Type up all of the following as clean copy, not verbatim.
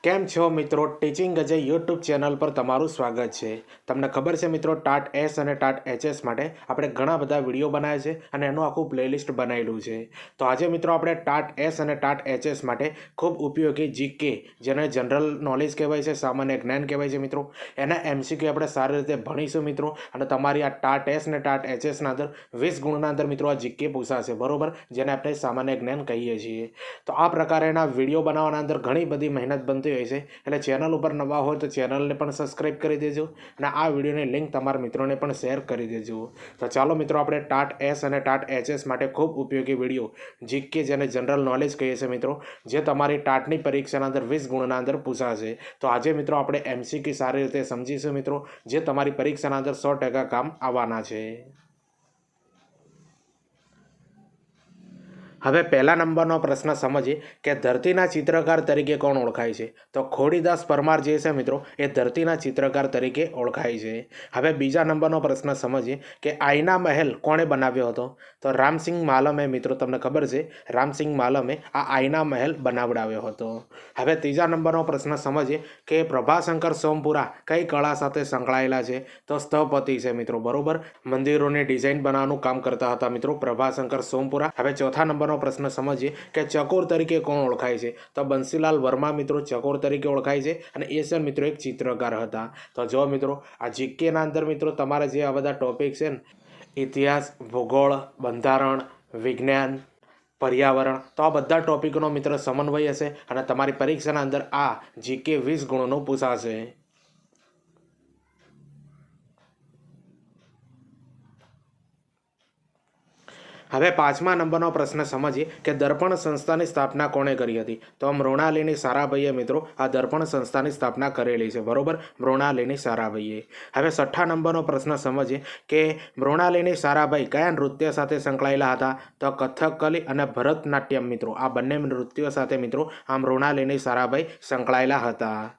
કેમ છો મિત્રો? ટીચિંગ અજય યુટ્યુબ ચેનલ પર તમારું સ્વાગત છે। તમને ખબર છે મિત્રો, ટાટ એસ અને ટાટ એચએસ માટે આપણે ઘણા બધા વિડીયો બનાવ્યા છે અને એનું આખું પ્લેલિસ્ટ બનાવેલું છે। તો આજે મિત્રો આપણે ટાટ એસ અને ટાટ એચએસ માટે ખૂબ ઉપયોગી જીકે, જેને જનરલ નોલેજ કહેવાય છે, સામાન્ય જ્ઞાન કહેવાય છે મિત્રો, એના એમસીક્યુ આપણે સારી રીતે ભણીશું મિત્રો। અને તમારી આ ટાટ એસ અને ટાટ એચએસના અંદર 20 ગુણના અંદર મિત્રો આ જીકે પૂછાશે, બરોબર, જેને આપણે સામાન્ય જ્ઞાન કહીએ છીએ। તો આ પ્રકારેના વિડીયો બનાવવાના અંદર ઘણી બધી મહેનત બનતી હોય છે, એટલે ચેનલ ઉપર નવા હોય તો ચેનલને પણ સબસ્ક્રાઈબ કરી દેજો અને આ વિડીયોની લિંક તમારા મિત્રોને પણ શેર કરી દેજો। તો ચાલો મિત્રો, આપણે ટાટ એસ અને ટાટ એચએસ માટે ખૂબ ઉપયોગી વિડીયો જીકે, જેને જનરલ નોલેજ કહીએ છીએ મિત્રો, જે તમારી ટાટની પરીક્ષાના અંદર 20 ગુણના અંદર પૂછાશે। તો આજે મિત્રો આપણે એમસીક્યુ સારી રીતે સમજીશું મિત્રો, જે તમારી પરીક્ષાના અંદર 100% કામ આવવાના છે। હવે પહેલા નંબરનો પ્રશ્ન સમજીએ કે ધરતીના ચિત્રકાર તરીકે કોણ ઓળખાય છે? તો ખોડીદાસ પરમાર જે છે મિત્રો, એ ધરતીના ચિત્રકાર તરીકે ઓળખાય છે। હવે બીજા નંબરનો પ્રશ્ન સમજીએ કે આઈના મહેલ કોણે બનાવ્યો હતો? તો રામસિંગ માલમે મિત્રો, તમને ખબર છે, રામસિંગ માલમે આ આઈના મહેલ બનાવડાવ્યો હતો। હવે ત્રીજા નંબરનો પ્રશ્ન સમજીએ કે પ્રભાશંકર સોમપુરા કઈ કળા સાથે સંકળાયેલા છે? તો સ્થપતિ છે મિત્રો, બરોબર, મંદિરોની ડિઝાઇન બનાવવાનું કામ કરતા હતા મિત્રો પ્રભાશંકર સોમપુરા। હવે ચોથા નંબરનો પ્રશ્ન સમજીએ કે ચકોર તરીકે કોણ ઓળખાય છે? તો બંસીલાલ વર્મા મિત્રો ચકોર તરીકે ઓળખાય છે અને એ છે મિત્રો એક ચિત્રકાર હતા। તો જો મિત્રો, આ જીકેના અંદર મિત્રો તમારે જે આ બધા ટોપિક છે ને, ઇતિહાસ, ભૂગોળ, બંધારણ, વિજ્ઞાન, પર્યાવરણ, તો આ બધા ટોપિકનો મિત્રો સમન્વય હશે અને તમારી પરીક્ષાના અંદર આ જીકે 20 ગુણનું પૂછાશે। હવે પાંચમા નંબરનો પ્રશ્ન સમજીએ કે દર્પણ સંસ્થાની સ્થાપના કોણે કરી હતી? તો મૃણાલિની સારાભાઈએ મિત્રો આ દર્પણ સંસ્થાની સ્થાપના કરેલી છે, બરોબર, મૃણાલિની સારાભાઈએ। હવે છઠ્ઠા નંબરનો પ્રશ્ન સમજીએ કે મૃણાલિની સારાભાઈ કયા નૃત્ય સાથે સંકળાયેલા હતા? તો કથકલી અને ભરતનાટ્યમ મિત્રો, આ બંને નૃત્યો સાથે મિત્રો આ મૃણાલિની સારાભાઈ સંકળાયેલા હતા।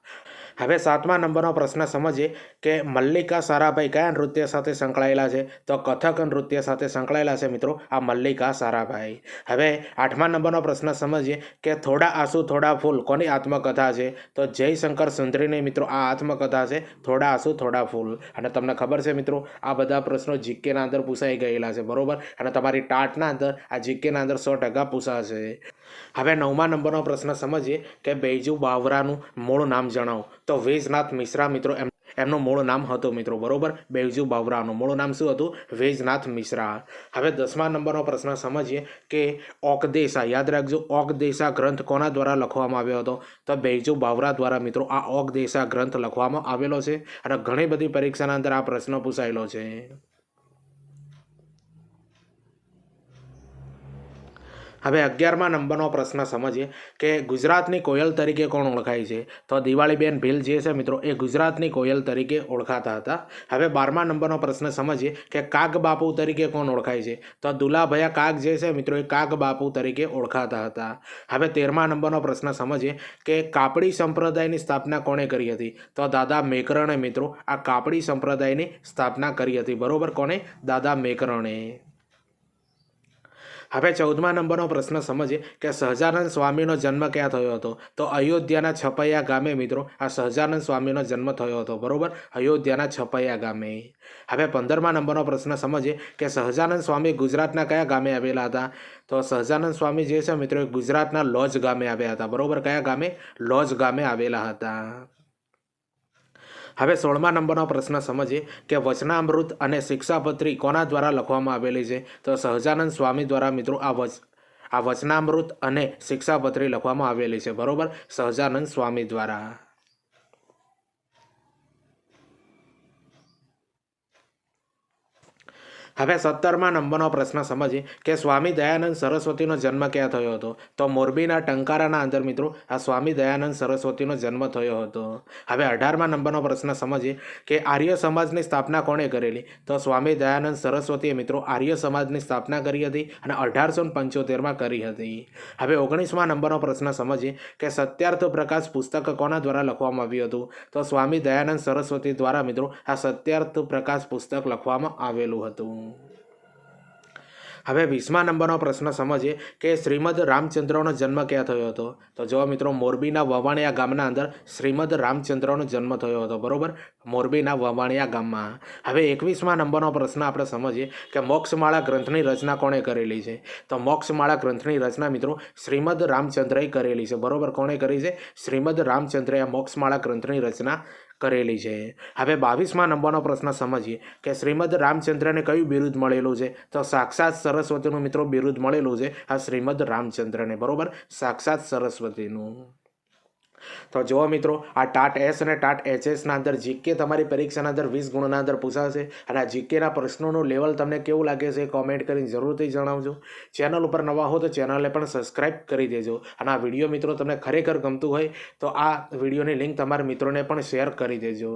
હવે સાતમા નંબરનો પ્રશ્ન સમજીએ કે મલ્લિકા સારાભાઈ કયા નૃત્ય સાથે સંકળાયેલા છે? તો કથક નૃત્ય સાથે સંકળાયેલા છે મિત્રો આ મલ્લિકા સારાભાઈ। હવે આઠમા નંબરનો પ્રશ્ન સમજીએ કે થોડા આંસુ થોડા ફૂલ કોની આત્મકથા છે? તો જયશંકર સુંદરીની મિત્રો આ આત્મકથા છે, થોડા આંસુ થોડા ફૂલ। અને તમને ખબર છે મિત્રો, આ બધા પ્રશ્નો જીકેના અંદર પૂછાઈ ગયેલા છે, બરોબર, અને તમારી ટાટના અંદર આ જીકેના અંદર 100% પૂછાશે। હવે નવમા નંબરનો પ્રશ્ન સમજીએ કે બૈજુ બાવરાનું મૂળ નામ જણાવો? તો વેજનાથ મિશ્રા મિત્રો એમનું મૂળ નામ હતું મિત્રો, બરોબર, બૈજુ બાવરાનું મૂળ નામ શું હતું? વેજનાથ મિશ્રા। હવે 10મા નંબરનો પ્રશ્ન સમજીએ કે ઓકદેશા, યાદ રાખજો, ઓકદેશા ગ્રંથ કોના દ્વારા લખવામાં આવ્યો હતો? તો બૈજુ બાવરા દ્વારા મિત્રો આ ઓકદેશા ગ્રંથ લખવામાં આવેલો છે અને ઘણી બધી પરીક્ષાના અંદર આ પ્રશ્ન પૂછાયેલો છે। હવે 11મા નંબરનો પ્રશ્ન સમજીએ કે ગુજરાતની કોયલ તરીકે કોણ ઓળખાય છે? તો દિવાળીબેન ભીલ જે છે મિત્રો એ ગુજરાતની કોયલ તરીકે ઓળખાતા હતા। હવે 12મા નંબરનો પ્રશ્ન સમજીએ કે કાગ બાપુ તરીકે કોણ ઓળખાય છે? તો દુલાભયા કાગ જે છે મિત્રો એ કાગ બાપુ તરીકે ઓળખાતા હતા। હવે 13મા નંબરનો પ્રશ્ન સમજીએ કે કાપડી સંપ્રદાયની સ્થાપના કોણે કરી હતી? તો દાદા મેકરણે મિત્રો આ કાપડી સંપ્રદાયની સ્થાપના કરી હતી, બરોબર, કોને? દાદા મેકરણે। હવે 14મા નંબરનો પ્રશ્ન સમજીએ કે સહજાનંદ સ્વામીનો જન્મ ક્યાં થયો હતો? તો અયોધ્યાના છપૈયા ગામે મિત્રો આ સહજાનંદ સ્વામીનો જન્મ થયો હતો, બરોબર, અયોધ્યાના છપૈયા ગામે। હવે 15મા નંબરનો પ્રશ્ન સમજીએ કે સહજાનંદ સ્વામી ગુજરાતના કયા ગામે આવેલા હતા? તો સહજાનંદ સ્વામી જે છે મિત્રો એ ગુજરાતના લોજ ગામે આવ્યા હતા, બરોબર, કયા ગામે? લોજ ગામે આવેલા હતા। હવે 16મા નંબરનો પ્રશ્ન સમજીએ કે વચનામૃત અને શિક્ષાપત્રી કોના દ્વારા લખવામાં આવેલી છે? તો સહજાનંદ સ્વામી દ્વારા મિત્રો આ વચનામૃત અને શિક્ષાપત્રી લખવામાં આવેલી છે, બરોબર, સહજાનંદ સ્વામી દ્વારા। હવે 17મા નંબરનો પ્રશ્ન સમજીએ કે સ્વામી દયાનંદ સરસ્વતીનો જન્મ ક્યાં થયો હતો? તો મોરબીના ટંકારાના અંદર મિત્રો આ સ્વામી દયાનંદ સરસ્વતીનો જન્મ થયો હતો। હવે 18મા નંબરનો પ્રશ્ન સમજીએ કે આર્ય સમાજની સ્થાપના કોણે કરેલી? તો સ્વામી દયાનંદ સરસ્વતીએ મિત્રો આર્ય સમાજની સ્થાપના કરી હતી અને 1875માં કરી હતી। હવે 19મા નંબરનો પ્રશ્ન સમજીએ કે સત્યાર્થ પ્રકાશ પુસ્તક કોના દ્વારા લખવામાં આવ્યું હતું? તો સ્વામી દયાનંદ સરસ્વતી દ્વારા મિત્રો આ સત્યાર્થ પ્રકાશ પુસ્તક લખવામાં આવેલું હતું। હવે 20મા નંબરનો પ્રશ્ન સમજીએ કે શ્રીમદ રામચંદ્રનો જન્મ ક્યાં થયો હતો? તો જો મિત્રો મોરબીના વવાણિયા ગામના અંદર શ્રીમદ રામચંદ્રનો જન્મ થયો હતો, બરોબર, મોરબીના વવાણિયા ગામમાં. હવે 21મા નંબરનો પ્રશ્ન આપણે સમજીએ કે મોક્ષમાળા ગ્રંથની રચના કોણે કરેલી છે? તો મોક્ષમાળા ગ્રંથની રચના મિત્રો શ્રીમદ રામચંદ્રએ કરેલી છે, બરોબર. કોણે કરી છે? શ્રીમદ રામચંદ્રએ મોક્ષમાળા ગ્રંથની રચના કરેલી છે. હવે 22મા નંબરનો પ્રશ્ન સમજીએ કે શ્રીમદ રામચંદ્રને કયું બિરુદ મળેલું છે? તો સાક્ષાત સરસ્વતીનું મિત્રો બિરુદ મળેલું છે આ શ્રીમદ રામચંદ્રને, બરોબર, સાક્ષાત સરસ્વતીનું. તો જુઓ મિત્રો, આ ટાટ એસ અને ટાટ એચએસના અંદર જીકે તમારી પરીક્ષાના અંદર 20 ગુણના અંદર પૂછાશે. અને આ જીકેના પ્રશ્નોનું લેવલ તમને કેવું લાગે છે કોમેન્ટ કરીને જરૂરથી જણાવજો. ચેનલ ઉપર નવા હો તો ચેનલને પણ સબસ્ક્રાઈબ કરી દેજો. અને આ વિડીયો મિત્રો તમને ખરેખર ગમતું હોય તો આ વિડીયોની લિંક તમારા મિત્રોને પણ શેર કરી દેજો.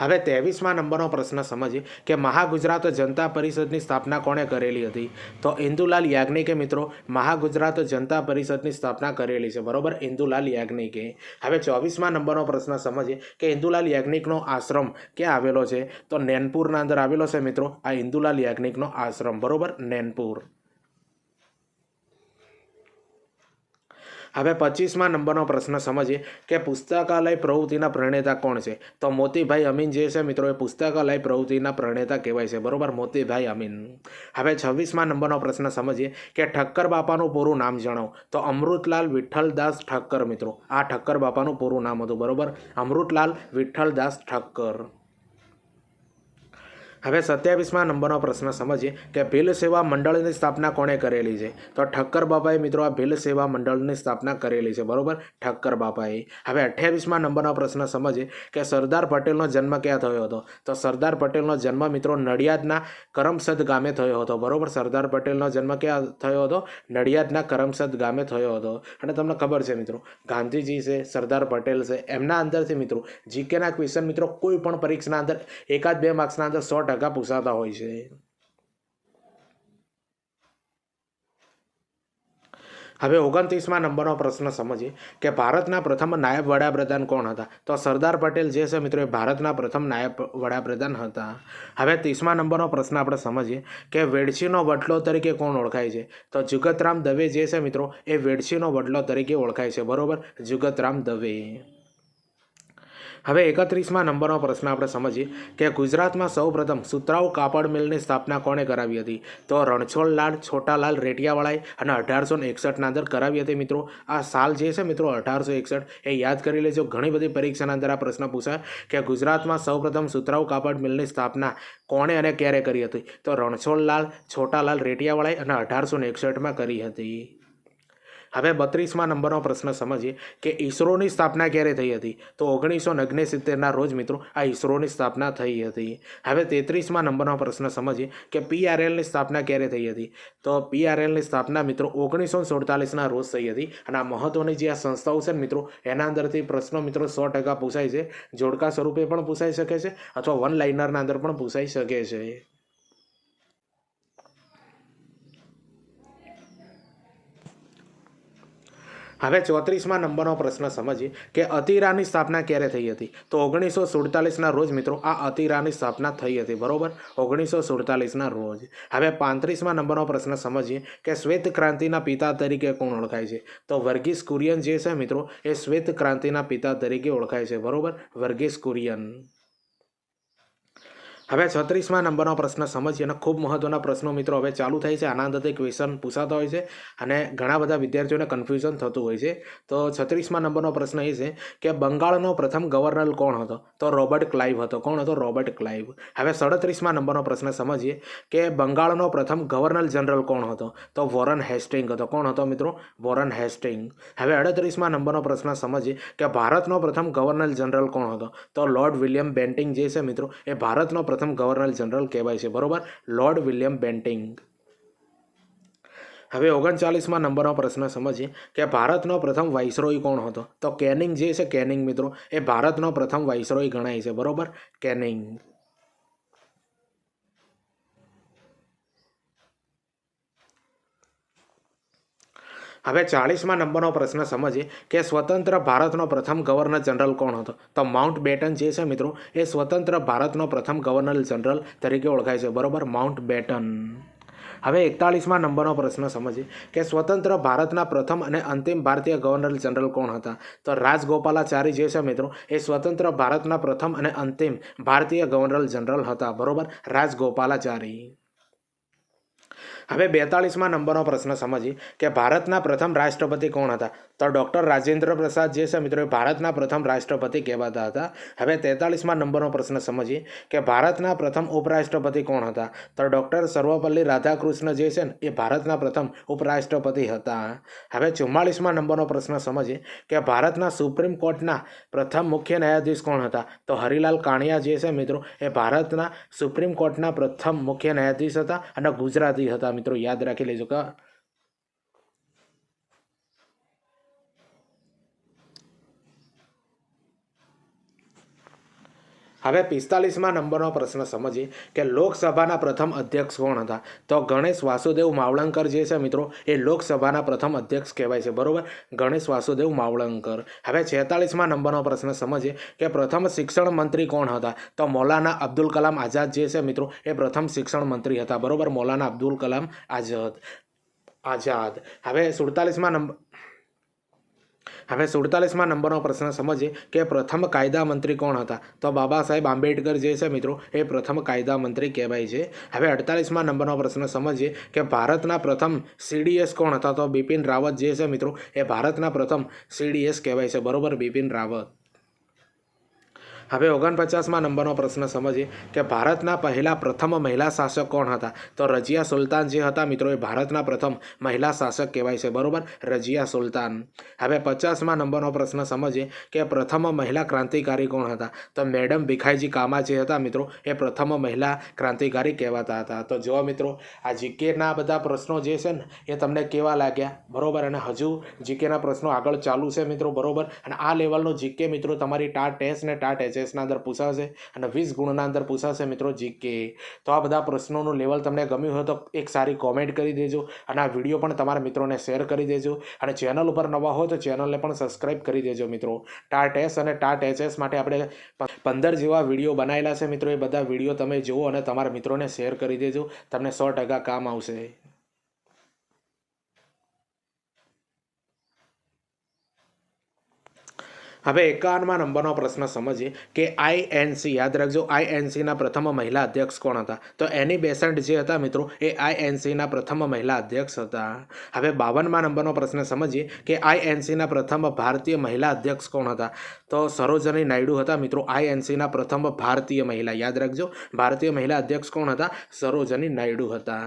હવે 23મા નંબરનો પ્રશ્ન સમજીએ કે મહાગુજરાત જનતા પરિષદની સ્થાપના કોણે કરેલી હતી? તો ઇન્દુલાલ યાજ્ઞિકે મિત્રો મહાગુજરાત જનતા પરિષદની સ્થાપના કરેલી છે, બરોબર, ઇન્દુલાલ યાજ્ઞિકે. હવે 24મા નંબરનો પ્રશ્ન સમજીએ કે ઇન્દુલાલ યાજ્ઞિકનો આશ્રમ ક્યાં આવેલો છે? તો નૈનપુરના અંદર આવેલો છે મિત્રો આ ઇન્દુલાલ યાજ્ઞિકનો આશ્રમ, બરોબર, નૈનપુર. હવે 25મા નંબરનો પ્રશ્ન સમજીએ કે પુસ્તકાલય પ્રવૃત્તિના પ્રણેતા કોણ છે? તો મોતીભાઈ અમીન જે છે મિત્રો એ પુસ્તકાલય પ્રવૃત્તિના પ્રણેતા કહેવાય છે, બરોબર, મોતીભાઈ અમીન. હવે 26મા નંબરનો પ્રશ્ન સમજીએ કે ઠક્કર બાપાનું પૂરું નામ જણાવો. તો અમૃતલાલ વિઠ્ઠલદાસ ઠક્કર મિત્રો આ ઠક્કર બાપાનું પૂરું નામ હતું, બરોબર, અમૃતલાલ વિઠ્ઠલદાસ ઠક્કર. હવે 27મા નંબરનો પ્રશ્ન સમજીએ કે ભીલ સેવા મંડળની સ્થાપના કોણે કરેલી છે? તો ઠક્કર બાપાએ મિત્રો આ ભીલ સેવા મંડળની સ્થાપના કરેલી છે, બરોબર, ઠક્કર બાપાએ. હવે 28મા નંબરનો પ્રશ્ન સમજીએ કે સરદાર પટેલનો જન્મ ક્યાં થયો હતો? તો સરદાર પટેલનો જન્મ મિત્રો નડિયાદના કરમસદ ગામે થયો હતો, બરોબર, સરદાર પટેલનો જન્મ ક્યાં થયો હતો? નડિયાદના કરમસદ ગામે થયો હતો. અને તમને ખબર છે મિત્રો ગાંધીજી છે, સરદાર પટેલ છે, એમના અંદરથી મિત્રો જીકેના ક્વેશ્ચન મિત્રો કોઈ પણ પરીક્ષાના અંદર 1-2 માર્ક્સના અંદર 100% પૂછાતા હોય છે. હવે 29મા નંબરનો પ્રશ્ન સમજીએ કે ભારતના પ્રથમ નાયબ વડાપ્રધાન કોણ હતા? તો સરદાર પટેલ જે છે મિત્રો એ ભારતના પ્રથમ નાયબ વડાપ્રધાન હતા. હવે 30મા નંબરનો પ્રશ્ન આપણે સમજીએ કે વેડછીનો વડલો તરીકે કોણ ઓળખાય છે? તો જુગતરામ દવે જે છે મિત્રો એ વેડછીનો વડલો તરીકે ઓળખાય છે, બરોબર, જુગતરામ દવે. હવે 31મા નંબરનો પ્રશ્ન આપણે સમજીએ કે ગુજરાતમાં સૌપ્રથમ સુતરાઉ કાપડ મિલની સ્થાપના કોણે કરાવી હતી? તો રણછોડલાલ છોટાલાલ રેટિયાવાળાએ અને 1861ના અંદર કરાવી હતી મિત્રો. આ સાલ જે છે મિત્રો 1861 એ યાદ કરી લેજો. ઘણી બધી પરીક્ષાના અંદર આ પ્રશ્ન પૂછાય કે ગુજરાતમાં સૌપ્રથમ સુતરાઉ કાપડ મિલની સ્થાપના કોણે અને ક્યારે કરી હતી? તો રણછોડલાલ છોટાલાલ રેટિયાવાળાએ અને 1861માં કરી હતી. હવે 32મા નંબરનો પ્રશ્ન સમજીએ કે ઈસરોની સ્થાપના ક્યારે થઈ હતી? તો 1969ના રોજ મિત્રો આ ઈસરોની સ્થાપના થઈ હતી. હવે 33મા નંબરનો પ્રશ્ન સમજીએ કે PRLની સ્થાપના ક્યારે થઈ હતી? તો PRLની સ્થાપના મિત્રો 1947ના રોજ થઈ હતી. અને આ મહત્વની જે આ સંસ્થાઓ છે મિત્રો એના અંદરથી પ્રશ્નો મિત્રો 100% પૂછાય છે. જોડકા સ્વરૂપે પણ પૂછાઈ શકે છે અથવા વન લાઇનરના અંદર પણ પૂછાઈ શકે છે. હવે 34મા નંબરનો પ્રશ્ન સમજીએ કે અતિરાની સ્થાપના ક્યારે થઈ હતી? તો 1947ના રોજ મિત્રો આ અતિરાની સ્થાપના થઈ હતી, બરોબર, 1947ના રોજ. હવે 35મા નંબરનો પ્રશ્ન સમજીએ કે શ્વેત ક્રાંતિના પિતા તરીકે કોણ ઓળખાય છે? તો વર્ગીસ કુરિયન જે છે મિત્રો એ શ્વેત ક્રાંતિના પિતા તરીકે ઓળખાય છે, બરોબર, વર્ગીસ કુરિયન. હવે 36મા નંબરનો પ્રશ્ન સમજીએ અને ખૂબ મહત્વના પ્રશ્નો મિત્રો હવે ચાલુ થાય છે. આના અંદરથી ક્વેશ્ચન પૂછાતા હોય છે અને ઘણા બધા વિદ્યાર્થીઓને કન્ફ્યુઝન થતું હોય છે. તો 36મા નંબરનો પ્રશ્ન એ છે કે બંગાળનો પ્રથમ ગવર્નર કોણ હતો? તો રોબર્ટ ક્લાઇવ હતો. કોણ હતો? Robert Clive. હવે 37મા નંબરનો પ્રશ્ન સમજીએ કે બંગાળનો પ્રથમ ગવર્નર જનરલ કોણ હતો? તો વોરન હેસ્ટિંગ હતો. કોણ હતો મિત્રો? Warren Hastings. હવે 38મા નંબરનો પ્રશ્ન સમજીએ કે ભારતનો પ્રથમ ગવર્નર જનરલ કોણ હતો? તો લોર્ડ વિલિયમ બેન્ટિંગ જે છે મિત્રો એ ભારતનો પ્રથમ ગવર્નર જનરલ કહેવાય છે, બરોબર, લોર્ડ વિલિયમ બેન્ટિંગ. હવે 39મા નંબરનો પ્રશ્ન સમજીએ કે ભારતનો પ્રથમ વાઇસરોય કોણ હતો? તો કેનિંગ જે છે કેનિંગ મિત્રો એ ભારતનો પ્રથમ વાઇસરોય ગણાય છે, બરોબર, કેનિંગ. હવે 40મા નંબરનો પ્રશ્ન સમજીએ કે સ્વતંત્ર ભારતનો પ્રથમ ગવર્નર જનરલ કોણ હતો? તો માઉન્ટ બેટન જે છે મિત્રો એ સ્વતંત્ર ભારતનો પ્રથમ ગવર્નર જનરલ તરીકે ઓળખાય છે, બરોબર, માઉન્ટ બેટન. હવે 41મા નંબરનો પ્રશ્ન સમજીએ કે સ્વતંત્ર ભારતના પ્રથમ અને અંતિમ ભારતીય ગવર્નર જનરલ કોણ હતા? તો રાજગોપાલાચારી જે છે મિત્રો એ સ્વતંત્ર ભારતના પ્રથમ અને અંતિમ ભારતીય ગવર્નર જનરલ હતા, બરોબર, રાજગોપાલાચારી. હવે 42મા નંબરનો પ્રશ્ન સમજીએ કે ભારતના પ્રથમ રાષ્ટ્રપતિ કોણ હતા? તો ડૉક્ટર રાજેન્દ્ર પ્રસાદ જે છે મિત્રો એ ભારતના પ્રથમ રાષ્ટ્રપતિ કહેવાતા હતા. હવે 43મા નંબરનો પ્રશ્ન સમજીએ કે ભારતના પ્રથમ ઉપરાષ્ટ્રપતિ કોણ હતા? તો ડૉક્ટર સર્વપલ્લી રાધાકૃષ્ણ જે છે ને એ ભારતના પ્રથમ ઉપરાષ્ટ્રપતિ હતા. હવે 44મા નંબરનો પ્રશ્ન સમજીએ કે ભારતના સુપ્રીમ કોર્ટના પ્રથમ મુખ્ય ન્યાયાધીશ કોણ હતા? તો હરિલાલ કાણિયા જે છે મિત્રો એ ભારતના સુપ્રીમ કોર્ટના પ્રથમ મુખ્ય ન્યાયાધીશ હતા અને ગુજરાતી હતા. મિત્રો યાદ રાખી લેજો કે હવે 45મા નંબરનો પ્રશ્ન સમજીએ કે લોકસભાના પ્રથમ અધ્યક્ષ કોણ હતા? તો ગણેશ વાસુદેવ માવલંકર જે છે મિત્રો એ લોકસભાના પ્રથમ અધ્યક્ષ કહેવાય છે, બરોબર, ગણેશ વાસુદેવ માવલંકર. હવે 46મા નંબરનો પ્રશ્ન સમજીએ કે પ્રથમ શિક્ષણ મંત્રી કોણ હતા? તો મૌલાના અબ્દુલ કલામ આઝાદ જે છે મિત્રો એ પ્રથમ શિક્ષણ મંત્રી હતા, બરોબર, મૌલાના અબ્દુલ કલામ આઝાદ. હવે 47મા નંબરનો પ્રશ્ન સમજીએ કે પ્રથમ કાયદા મંત્રી કોણ હતા? તો બાબા સાહેબ આંબેડકર જે છે મિત્રો એ પ્રથમ કાયદા મંત્રી કહેવાય છે. હવે 48મા નંબરનો પ્રશ્ન સમજીએ કે ભારતના પ્રથમ CDS કોણ હતા? તો બિપિન રાવત જે છે મિત્રો એ ભારતના પ્રથમ CDS કહેવાય છે, બરોબર, બિપિન રાવત. હવે 49મા નંબરનો પ્રશ્ન સમજીએ કે ભારતના પહેલા પ્રથમ મહિલા શાસક કોણ હતા? તો રજિયા સુલતાન જે હતા મિત્રો એ ભારતના પ્રથમ મહિલા શાસક કહેવાય છે, બરોબર, રજિયા સુલતાન. હવે 50મા નંબરનો પ્રશ્ન સમજીએ કે પ્રથમ મહિલા ક્રાંતિકારી કોણ હતા? તો મેડમ ભીખાઈજી કામા જે હતા મિત્રો એ પ્રથમ મહિલા ક્રાંતિકારી કહેવાતા હતા. તો જો મિત્રો આ જીકેના બધા પ્રશ્નો જે છે ને એ તમને કેવા લાગ્યા, બરોબર, અને હજુ જીકેના પ્રશ્નો આગળ ચાલુ છે મિત્રો, બરોબર, અને આ લેવલનો જીકે મિત્રો તમારી ટાટ ટેસ્ટ ને ટાટ HSના અંદર પૂછાશે અને 20 ગુણના અંદર પૂછાશે મિત્રો જીકે. તો આ બધા પ્રશ્નોનું લેવલ તમને ગમ્યું હોય તો એક સારી કોમેન્ટ કરી દેજો અને આ વિડીયો પણ તમારા મિત્રોને શેર કરી દેજો અને ચેનલ ઉપર નવા હોય તો ચેનલને પણ સબસ્ક્રાઈબ કરી દેજો મિત્રો. ટાટ એસ અને ટાટ HS માટે આપણે 15 જેવા વિડીયો બનાવેલા છે મિત્રો, એ બધા વિડીયો તમે જુઓ અને તમારા મિત્રોને શેર કરી દેજો, તમને 100% કામ આવશે. હવે 51મા નંબરનો પ્રશ્ન સમજીએ કે INC, યાદ રાખજો, INCના પ્રથમ મહિલા અધ્યક્ષ કોણ હતા? તો એની બેસન્ટ જે હતા મિત્રો એ INCના પ્રથમ મહિલા અધ્યક્ષ હતા. હવે 52મા નંબરનો પ્રશ્ન સમજીએ કે INCના પ્રથમ ભારતીય મહિલા અધ્યક્ષ કોણ હતા? તો સરોજની નાયડુ હતા મિત્રો INCના પ્રથમ ભારતીય મહિલા. યાદ રાખજો, ભારતીય મહિલા અધ્યક્ષ કોણ હતા? સરોજની નાયડુ હતા.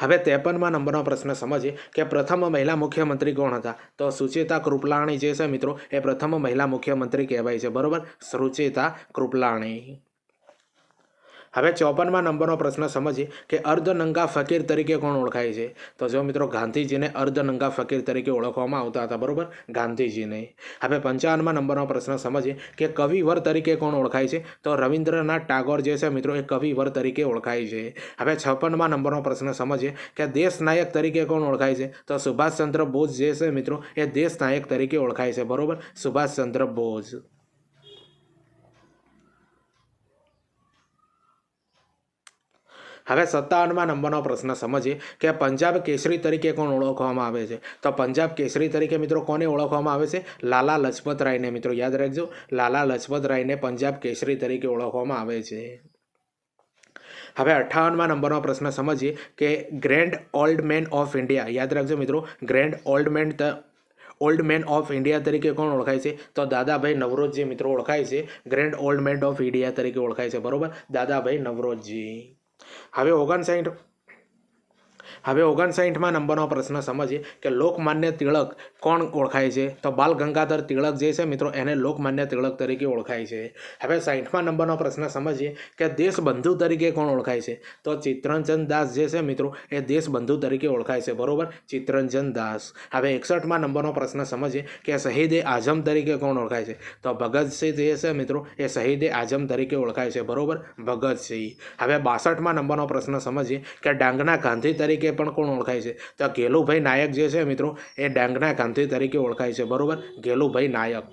હવે 53મા નંબરનો પ્રશ્ન સમજીએ કે પ્રથમ મહિલા મુખ્યમંત્રી કોણ હતા? તો સુચેતા કૃપલાણી જે છે મિત્રો એ પ્રથમ મહિલા મુખ્યમંત્રી કહેવાય છે, બરોબર, સુચેતા કૃપલાણી. હવે 54મા નંબરનો પ્રશ્ન સમજીએ કે અર્ધનંગા ફકીર તરીકે કોણ ઓળખાય છે? તો જો મિત્રો ગાંધીજીને અર્ધનંગા ફકીર તરીકે ઓળખવામાં આવતા હતા, બરોબર, ગાંધીજીને. હવે 55મા નંબરનો પ્રશ્ન સમજીએ કે કવિવર તરીકે કોણ ઓળખાય છે? તો રવિન્દ્રનાથ ટાગોર જે છે મિત્રો એ કવિવર તરીકે ઓળખાય છે. હવે 56મા નંબરનો પ્રશ્ન સમજીએ કે દેશનાયક તરીકે કોણ ઓળખાય છે? તો સુભાષચંદ્ર બોઝ જે છે મિત્રો એ દેશનાયક તરીકે ઓળખાય છે, બરોબર, સુભાષચંદ્ર બોઝ. હવે 57મા નંબરનો પ્રશ્ન સમજીએ કે પંજાબ કેસરી તરીકે કોણ ઓળખવામાં આવે છે? તો પંજાબ કેસરી તરીકે મિત્રો કોને ઓળખવામાં આવે છે? લાલા લજપત રાયને. મિત્રો યાદ રાખજો, લાલા લજપત રાયને પંજાબ કેસરી તરીકે ઓળખવામાં આવે છે. હવે 58મા નંબરનો પ્રશ્ન સમજીએ કે grand old man of India, યાદ રાખજો મિત્રો, grand old man of India તરીકે કોણ ઓળખાય છે? તો દાદાભાઈ નવરોજી મિત્રો ઓળખાય છે, grand old man of India તરીકે ઓળખાય છે, બરોબર, દાદાભાઈ નવરોજી. હવે 59મા નંબરનો પ્રશ્ન સમજીએ કે લોકમાન્ય તિલક કોણ ઓળખાય છે? તો બાલ ગંગાધર તિલક જે છે મિત્રો એને લોકમાન્ય તિલક તરીકે ઓળખાય છે. હવે 60મા નંબરનો પ્રશ્ન સમજીએ કે દેશબંધુ તરીકે કોણ ઓળખાય છે? તો ચિત્તરંજન દાસ જે છે મિત્રો એ દેશબંધુ તરીકે ઓળખાય છે, બરોબર, ચિત્તરંજન દાસ. હવે 61મા નંબરનો પ્રશ્ન સમજીએ કે શહીદે આઝમ તરીકે કોણ ઓળખાય છે? તો ભગતસિંહ જે છે મિત્રો એ શહીદે આઝમ તરીકે ઓળખાય છે, બરોબર, ભગતસિંહ. હવે 62મા નંબરનો પ્રશ્ન સમજીએ કે ડાંગના ગાંધી તરીકે તરીકે પણ કોણ ઓળખાય છે? તો ગેલુભાઈ નાયક જે છે મિત્રો એ ડાંગના ગાંધી તરીકે ઓળખાય છે, બરોબર, ગેલુભાઈ નાયક.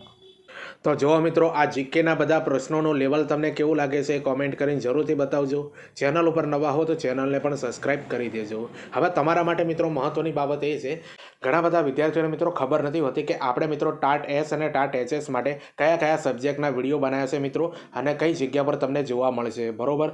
તો જો મિત્રો આ જીકેના બધા પ્રશ્નોનું લેવલ તમને કેવું લાગે છે એ કોમેન્ટ કરીને જરૂરથી બતાવજો. ચેનલ ઉપર નવા હો તો ચેનલને પણ સબસ્ક્રાઇબ કરી દેજો. હવે તમારા માટે મિત્રો મહત્વની બાબત એ છે, ઘણા બધા વિદ્યાર્થીઓને મિત્રો ખબર નથી હોતી કે આપણે મિત્રો ટાટ એસ અને ટાટ એચએસ માટે કયા કયા સબ્જેક્ટના વિડીયો બનાવ્યા છે મિત્રો, અને કઈ જગ્યા પર તમને જોવા મળશે, બરોબર.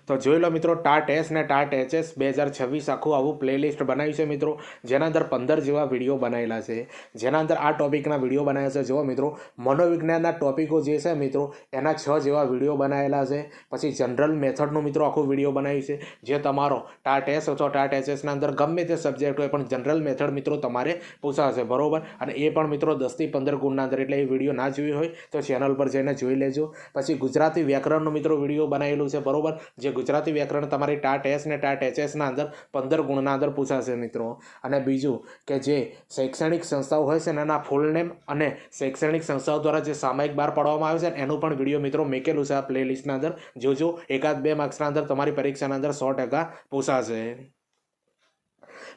તો જોઈ લો મિત્રો, ટાટ એસ ને ટાટ એચએસ 2026 આખું આવું પ્લેલિસ્ટ બનાવ્યું છે મિત્રો, જેના અંદર 15 જેવા વિડીયો બનાવેલા છે, જેના અંદર આ ટોપિકના વિડીયો બનાવ્યા છે. જુઓ મિત્રો, મનોવિજ્ઞાનના ટોપિકો જે છે મિત્રો એના 6 જેવા વિડીયો બનાવેલા છે. પછી જનરલ મેથડનું મિત્રો આખું વિડીયો બનાવ્યું છે, જે તમારો ટાટ એસ અથવા ટાટ એચએસના અંદર ગમે તે સબ્જેક્ટ હોય પણ જનરલ મેથડ મિત્રો તમારે પૂછાશે, બરોબર. અને એ પણ મિત્રો 10 થી 15 ગુણના અંદર, એટલે એ વિડીયો ના જોઈ હોય તો ચેનલ પર જઈને જોઈ લેજો. પછી ગુજરાતી વ્યાકરણનો મિત્રો વિડીયો બનાવેલું છે, બરોબર, જે ગુજરાતી વ્યાકરણ તમારી ટાટ એસ ને ટાટ એચએસના અંદર 15 ગુણના અંદર પૂછાશે મિત્રો. અને બીજું કે જે શૈક્ષણિક સંસ્થાઓ હોય છે ને એના ફૂલ નેમ અને શૈક્ષણિક સંસ્થાઓ દ્વારા જે સામાયિક બહાર પાડવામાં આવે છે એનું પણ વિડીયો મિત્રો મેકેલું છે આ પ્લેલિસ્ટના અંદર. જોજો, 1-2 માર્ક્સના અંદર તમારી પરીક્ષાના અંદર 100% પૂછાશે.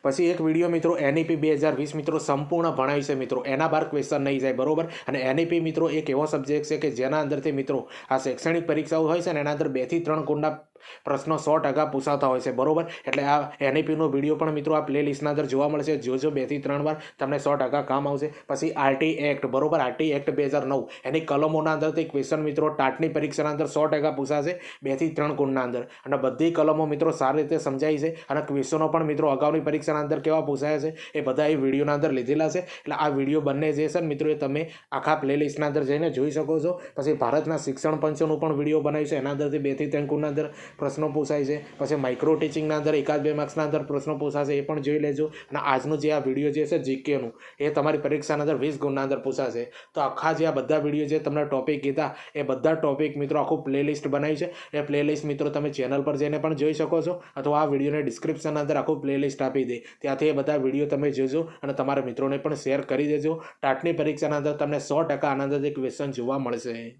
પછી એક વિડીયો મિત્રો NEP 2020 મિત્રો સંપૂર્ણ ભણાવી છે મિત્રો, એના બહાર ક્વેશ્ચન નહીં જાય, બરોબર. અને NEP મિત્રો એક એવો સબ્જેક્ટ છે કે જેના અંદરથી મિત્રો આ શૈક્ષણિક પરીક્ષાઓ હોય છે ને એના અંદર 2 થી 3 ગુણના પ્રશ્નો 100% પૂછાતા હોય છે, બરોબર. એટલે આ NEPનો વિડીયો પણ મિત્રો આ પ્લેલિસ્ટના અંદર જોવા મળશે. જોજો, 2 થી 3 વાર તમને 100% કામ આવશે. પછી RT એક્ટ, બરોબર, RT એક્ટ 2009 એની કલમોના અંદરથી ક્વેશ્ચન મિત્રો ટાટની પરીક્ષાના અંદર 100% પૂછાશે 2 થી 3 ગુણના અંદર. અને બધી કલમો મિત્રો સારી રીતે સમજાય છે, અને ક્વેશ્ચનો પણ મિત્રો અગાઉની પરીક્ષાના અંદર કેવા પૂછાયા છે એ બધા એ વિડીયોના અંદર લીધેલા છે. એટલે આ વિડીયો બંને જે છે મિત્રો એ તમે આખા પ્લેલિસ્ટના અંદર જઈને જોઈ શકો છો. પછી ભારતના શિક્ષણ પંચનું પણ વિડીયો બનાવ્યું છે, એના અંદરથી 2 થી 3 ગુણના અંદર પ્રશ્નો પૂછાય છે. પછી માઇક્રો ટીચિંગના અંદર 1-2 માર્ક્સના અંદર પ્રશ્નો પૂછાશે, એ પણ જોઈ લેજો. અને આજનું જે આ વિડીયો જે છે જીકેનું, એ તમારી પરીક્ષાના અંદર 20 ગુણના અંદર પૂછાશે. તો આખા જે આ બધા વિડીયો જે તમને ટોપિક કીધા એ બધા ટોપિક મિત્રો આખું પ્લેલિસ્ટ બનાવી છે. એ પ્લેલિસ્ટ મિત્રો તમે ચેનલ પર જઈને પણ જોઈ શકો છો, અથવા આ વિડીયોને ડિસ્ક્રિપ્શનના અંદર આખું પ્લેલિસ્ટ આપી દે, ત્યાંથી એ બધા વિડીયો તમે જોજો અને તમારા મિત્રોને પણ શેર કરી દેજો. ટાટની પરીક્ષાના અંદર તમને 100% આનંદથી ક્વેશ્ચન જોવા મળશે.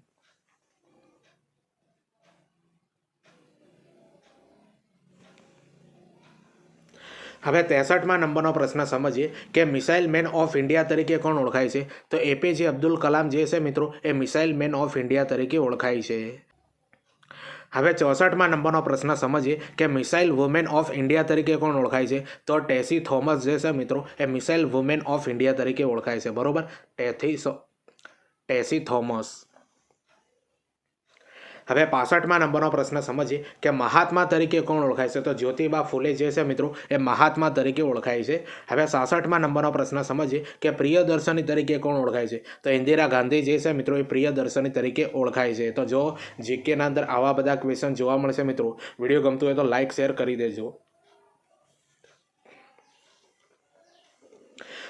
હવે 63મા નંબરનો પ્રશ્ન સમજીએ કે મિસાઇલ મેન ઓફ ઇન્ડિયા તરીકે કોણ ઓળખાય છે? તો APJ અબ્દુલ કલામ જે છે મિત્રો એ મિસાઇલ મેન ઓફ ઇન્ડિયા તરીકે ઓળખાય છે. હવે 64મા નંબરનો પ્રશ્ન સમજીએ કે મિસાઇલ વુમેન ઓફ ઇન્ડિયા તરીકે કોણ ઓળખાય છે? તો ટેસી થોમસ જે છે મિત્રો એ મિસાઇલ વુમેન ઓફ ઇન્ડિયા તરીકે ઓળખાય છે, બરોબર, ટેસી થોમસ. હવે 65મા નંબરનો પ્રશ્ન સમજીએ કે મહાત્મા તરીકે કોણ ઓળખાય છે? તો જ્યોતિબા ફૂલે જે છે મિત્રો એ મહાત્મા તરીકે ઓળખાય છે. હવે 66મા નંબરનો પ્રશ્ન સમજીએ કે પ્રિયદર્શની તરીકે કોણ ઓળખાય છે? તો ઇન્દિરા ગાંધી જે છે મિત્રો એ પ્રિયદર્શની તરીકે ઓળખાય છે. તો જો જીકેના અંદર આવા બધા ક્વેશ્ચન જોવા મળશે મિત્રો. વિડીયો ગમતું હોય તો લાઇક શેર કરી દેજો.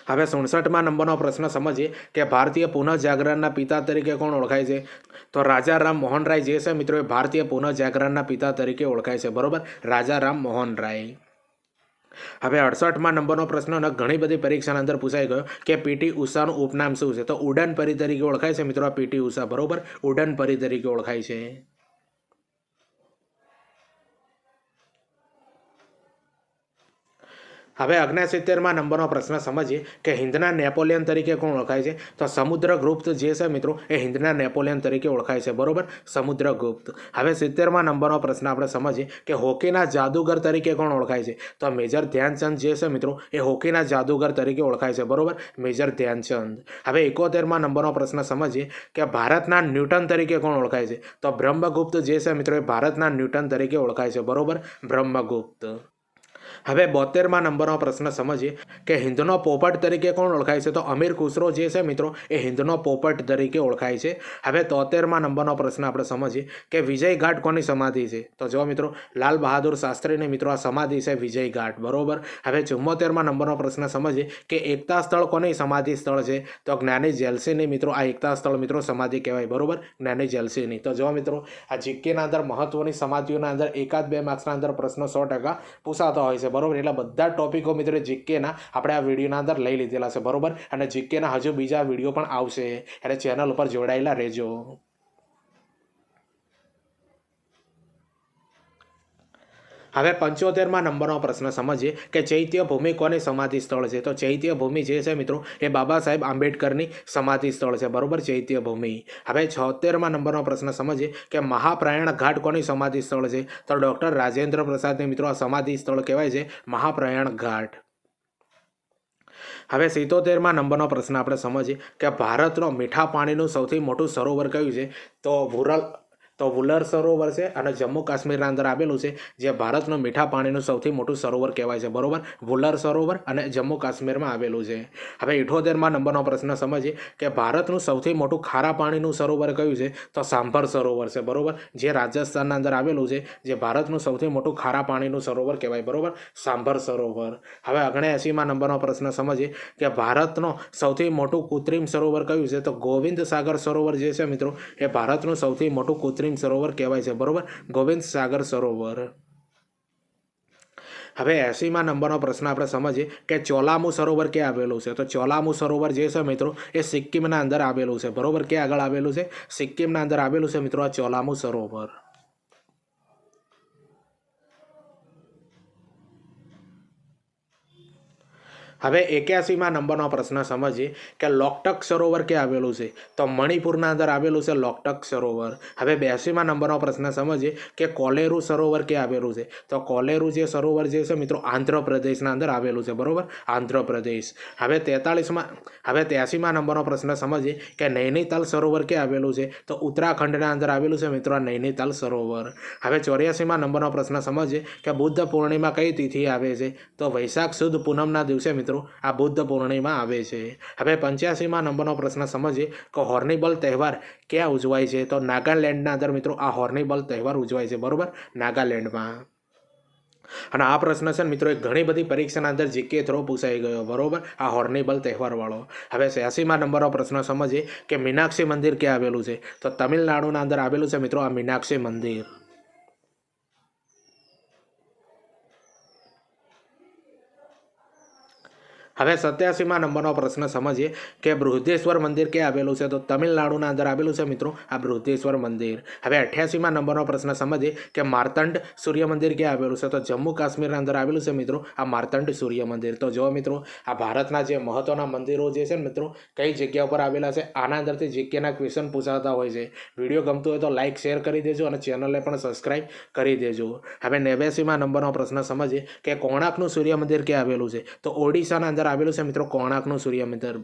હવે 67મા નંબરનો પ્રશ્ન સમજીએ કે ભારતીય પુનઃજાગરણના પિતા તરીકે કોણ ઓળખાય છે? તો રાજા રામ મોહન રાય જે છે મિત્રો એ ભારતીય પુનઃજાગરણના પિતા તરીકે ઓળખાય છે, બરોબર, રાજા રામ મોહન રાય. હવે 68મા નંબરનો પ્રશ્ન ઘણી બધી પરીક્ષાના અંદર પૂછાઈ ગયો કે PT ઉષાનું ઉપનામ શું છે? તો ઉડન પરી તરીકે ઓળખાય છે મિત્રો આ PT ઉષા, બરોબર, ઉડન પરી તરીકે ઓળખાય છે. હવે 69મા નંબરનો પ્રશ્ન સમજીએ કે હિન્દના નેપોલિયન તરીકે કોણ ઓળખાય છે? તો સમુદ્રગુપ્ત જે છે મિત્રો એ હિન્દના નેપોલિયન તરીકે ઓળખાય છે, બરોબર, સમુદ્રગુપ્ત. હવે 70મા નંબરનો પ્રશ્ન આપણે સમજીએ કે હોકીના જાદુગર તરીકે કોણ ઓળખાય છે? તો મેજર ધ્યાનચંદ જે છે મિત્રો એ હોકીના જાદુગર તરીકે ઓળખાય છે, બરોબર, મેજર ધ્યાનચંદ. હવે 71મા નંબરનો પ્રશ્ન સમજીએ કે ભારતના ન્યૂટન તરીકે કોણ ઓળખાય છે? તો બ્રહ્મગુપ્ત જે છે મિત્રો એ ભારતના ન્યૂટન તરીકે ઓળખાય છે, બરોબર, બ્રહ્મગુપ્ત. હવે 72મા નંબરનો પ્રશ્ન સમજીએ કે હિન્દનો પોપટ તરીકે કોણ ઓળખાય છે? તો અમીર ખુસરો જે છે મિત્રો એ હિન્દનો પોપટ તરીકે ઓળખાય છે. હવે 73મા નંબરનો પ્રશ્ન આપણે સમજીએ કે વિજય ઘાટ કોની સમાધિ છે? તો જો મિત્રો લાલ બહાદુર શાસ્ત્રીની મિત્રો આ સમાધિ છે વિજય ઘાટ, બરોબર. હવે 74મા નંબરનો પ્રશ્ન સમજીએ કે એકતા સ્થળ કોની સમાધિ સ્થળ છે? તો જ્ઞાની જેલસીની મિત્રો આ એકતા સ્થળ મિત્રો સમાધિ કહેવાય, બરોબર, જ્ઞાની જેલસીની. તો જો મિત્રો આ જીકેના અંદર મહત્વની સમાધિઓના અંદર 1-2 માર્ક્સના અંદર પ્રશ્નો 100% પૂછાતા હોય છે, બરોબર. એટલે બધા ટોપિકો મિત્રો જીકેના આપણે આ વિડીયોના અંદર લઈ લીધેલા છે, બરોબર. અને જીકેના હજુ બીજા વિડીયો પણ આવશે, એટલે ચેનલ ઉપર જોડાયેલા રહેજો. હવે 75માં નંબરનો પ્રશ્ન સમજીએ કે ચૈત્ય ભૂમિ કોની સમાધિ સ્થળ છે. તો ચૈત્ય ભૂમિ જે છે મિત્રો એ બાબા સાહેબ આંબેડકરની સમાધિ સ્થળ છે. બરોબર, ચૈત્ય ભૂમિ. હવે 76માં નંબરનો પ્રશ્ન સમજીએ કે મહાપ્રયાણ ઘાટ કોની સમાધિ સ્થળ છે. તો ડૉક્ટર રાજેન્દ્ર પ્રસાદની મિત્રો આ સમાધિ સ્થળ કહેવાય છે મહાપ્રયાણ ઘાટ. હવે 77માં નંબરનો પ્રશ્ન આપણે સમજીએ કે ભારતનો મીઠા પાણીનું સૌથી મોટું સરોવર કયું છે. તો વુલર સરોવર છે અને જમ્મુ કાશ્મીરના અંદર આવેલું છે, જે ભારતનું મીઠા પાણીનું સૌથી મોટું સરોવર કહેવાય છે. બરોબર, વુલર સરોવર અને જમ્મુ કાશ્મીરમાં આવેલું છે. હવે 78માં નંબરનો પ્રશ્ન સમજીએ કે ભારતનું સૌથી મોટું ખારા પાણીનું સરોવર કયું છે. તો સાંભર સરોવર છે. બરોબર, જે રાજસ્થાનના અંદર આવેલું છે, જે ભારતનું સૌથી મોટું ખારા પાણીનું સરોવર કહેવાય. બરોબર, સાંભર સરોવર. હવે 79માં નંબરનો પ્રશ્ન સમજીએ કે ભારતનો સૌથી મોટું કૃત્રિમ સરોવર કયું છે. તો ગોવિંદ સાગર સરોવર જે છે મિત્રો એ ભારતનું સૌથી મોટું કૃત્રિમ સરોવર કહેવાય છે. બરોબર, ગોવિંદ સાગર સરોવર. હવે 80માં નંબરનો પ્રશ્ન આપણે સમજીએ કે ચોલામુ સરોવર ક્યાં આવેલું છે. તો ચોલામુ સરોવર જે છે મિત્રો એ સિક્કિમના અંદર આવેલું છે. બરોબર, ક્યાં આગળ આવેલું છે. સિક્કિમના અંદર આવેલું છે મિત્રો આ ચોલામુ સરોવર. હવે 81માં નંબરનો પ્રશ્ન સમજીએ કે લોકટક સરોવર ક્યાં આવેલું છે. તો મણિપુરના અંદર આવેલું છે લોકટક સરોવર. હવે 82માં નંબરનો પ્રશ્ન સમજીએ કે કોલેરુ સરોવર ક્યાં આવેલું છે. તો કોલેરુ જે સરોવર જે છે મિત્રો આંધ્રપ્રદેશના અંદર આવેલું છે. બરોબર, આંધ્રપ્રદેશ. હવે 83માં નંબરનો પ્રશ્ન સમજીએ કે નૈનીતાલ સરોવર ક્યાં આવેલું છે. તો ઉત્તરાખંડના અંદર આવેલું છે મિત્રો આ નૈનીતાલ સરોવર. હવે 84માં નંબરનો પ્રશ્ન સમજીએ કે બુદ્ધ પૂર્ણિમા કઈ તિથિ આવે છે. તો વૈશાખ સુદ પૂનમના દિવસે મિત્રો આ બુદ્ધ પૂર્ણિમા આવે છે. હવે 85માં નંબરનો પ્રશ્ન સમજીએ કે હોર્નિબલ તહેવાર ક્યાં ઉજવાય છે. તો નાગાલેન્ડના અંદર મિત્રો આ હોર્નિબલ તહેવાર ઉજવાય છે. બરોબર, નાગાલેન્ડમાં. અને આ પ્રશ્ન છે મિત્રો એ ઘણી બધી પરીક્ષાના અંદર જીકે થ્રો પૂછાઈ ગયો. બરોબર, આ હોર્નિબલ તહેવારવાળો. હવે 86માં નંબરનો પ્રશ્ન સમજીએ કે મીનાક્ષી મંદિર ક્યાં આવેલું છે. તો તમિલનાડુના અંદર આવેલું છે મિત્રો આ મીનાક્ષી મંદિર. હવે 87માં નંબરનો પ્રશ્ન સમજીએ કે બૃહદેશ્વર મંદિર ક્યાં આવેલું છે. તો તમિલનાડુના અંદર આવેલું છે મિત્રો આ બૃહદેશ્વર મંદિર. હવે 88માં નંબરનો પ્રશ્ન સમજીએ કે માર્તંડ સૂર્ય મંદિર ક્યાં આવેલું છે. તો જમ્મુ કાશ્મીરના અંદર આવેલું છે મિત્રો આ માર્તંડ સૂર્ય મંદિર. તો જો મિત્રો આ ભારતના જે મહત્વના મંદિરો જે છે ને મિત્રો કઈ જગ્યા ઉપર આવેલા છે, આના અંદરથી જીકેના ક્વેશ્ચન પૂછાતા હોય છે. વિડીયો ગમતો હોય તો લાઇક શેર કરી દેજો અને ચેનલને પણ સબસ્ક્રાઈબ કરી દેજો. હવે 89માં નંબરનો પ્રશ્ન સમજીએ કે કોણાર્કનું સૂર્ય મંદિર ક્યાં આવેલું છે. તો ઓડિશાના અંદર આવેલું છે મિત્રો કોણાર્કનું સૂર્ય મંદિર.